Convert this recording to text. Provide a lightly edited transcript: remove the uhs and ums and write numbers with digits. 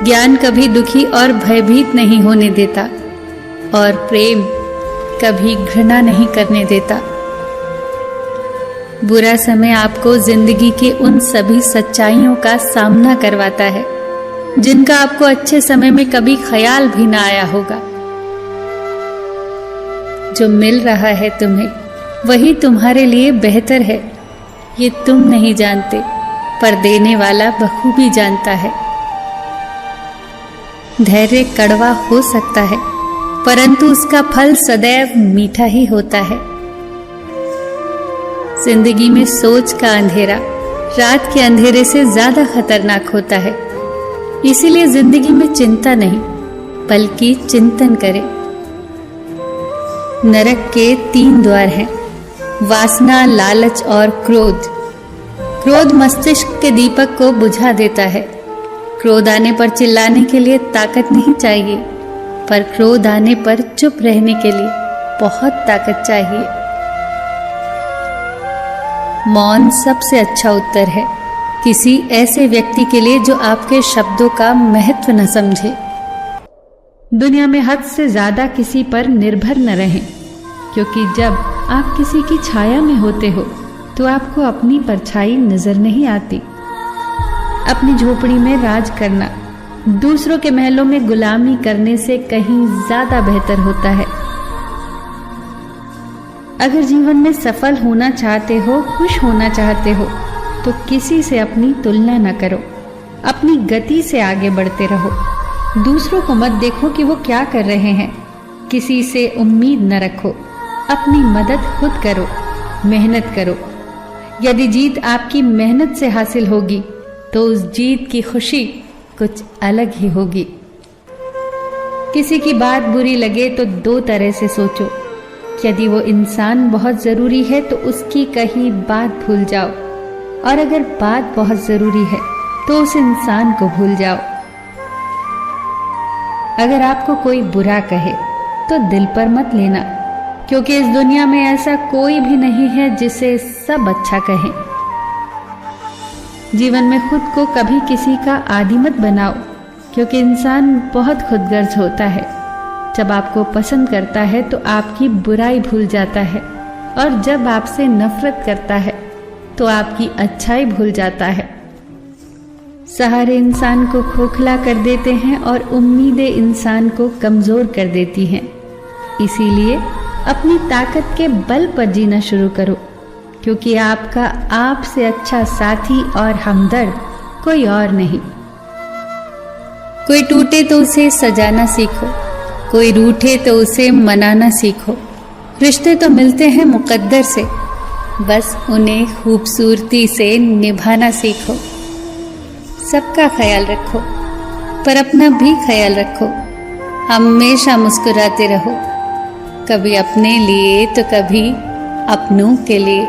ज्ञान कभी दुखी और भयभीत नहीं होने देता, और प्रेम कभी घृणा नहीं करने देता। बुरा समय आपको जिंदगी के उन सभी सच्चाइयों का सामना करवाता है जिनका आपको अच्छे समय में कभी ख्याल भी ना आया होगा। जो मिल रहा है तुम्हें वही तुम्हारे लिए बेहतर है, ये तुम नहीं जानते, पर देने वाला बखूबी जानता है। धैर्य कड़वा हो सकता है, परंतु उसका फल सदैव मीठा ही होता है। जिंदगी में सोच का अंधेरा रात के अंधेरे से ज्यादा खतरनाक होता है, इसीलिए जिंदगी में चिंता नहीं बल्कि चिंतन करें। नरक के 3 द्वार हैं, वासना, लालच और क्रोध। क्रोध मस्तिष्क के दीपक को बुझा देता है। क्रोध आने पर चिल्लाने के लिए ताकत नहीं चाहिए, पर क्रोध आने पर चुप रहने के लिए बहुत ताकत चाहिए। मौन सबसे अच्छा उत्तर है किसी ऐसे व्यक्ति के लिए जो आपके शब्दों का महत्व न समझे। दुनिया में हद से ज्यादा किसी पर निर्भर न रहें, क्योंकि जब आप किसी की छाया में होते हो तो आपको अपनी परछाई नजर नहीं आती। अपनी झोपड़ी में राज करना दूसरों के महलों में गुलामी करने से कहीं ज्यादा बेहतर होता है। अगर जीवन में सफल होना चाहते हो, खुश होना चाहते हो, तो किसी से अपनी तुलना न करो। अपनी गति से आगे बढ़ते रहो। दूसरों को मत देखो कि वो क्या कर रहे हैं। किसी से उम्मीद न रखो। अपनी मदद खुद करो, मेहनत करो। यदि जीत आपकी मेहनत से हासिल होगी तो उस जीत की खुशी कुछ अलग ही होगी। किसी की बात बुरी लगे तो 2 तरह से सोचो। यदि वो इंसान बहुत जरूरी है तो उसकी कही बात भूल जाओ, और अगर बात बहुत जरूरी है तो उस इंसान को भूल जाओ। अगर आपको कोई बुरा कहे तो दिल पर मत लेना, क्योंकि इस दुनिया में ऐसा कोई भी नहीं है जिसे सब अच्छा कहें। जीवन में खुद को कभी किसी का आदी मत बनाओ, क्योंकि इंसान बहुत खुदगर्ज होता है। जब आपको पसंद करता है तो आपकी बुराई भूल जाता है, और जब आपसे नफरत करता है तो आपकी अच्छाई भूल जाता है। सहारे इंसान को खोखला कर देते हैं और उम्मीदें इंसान को कमजोर कर देती हैं। इसीलिए अपनी ताकत के बल पर जीना शुरू करो, क्योंकि आपका आपसे अच्छा साथी और हमदर्द कोई और नहीं। कोई टूटे तो उसे सजाना सीखो, कोई रूठे तो उसे मनाना सीखो। रिश्ते तो मिलते हैं मुकद्दर से, बस उन्हें खूबसूरती से निभाना सीखो। सबका ख्याल रखो, पर अपना भी ख्याल रखो। हमेशा मुस्कुराते रहो, कभी अपने लिए तो कभी अपनों के लिए।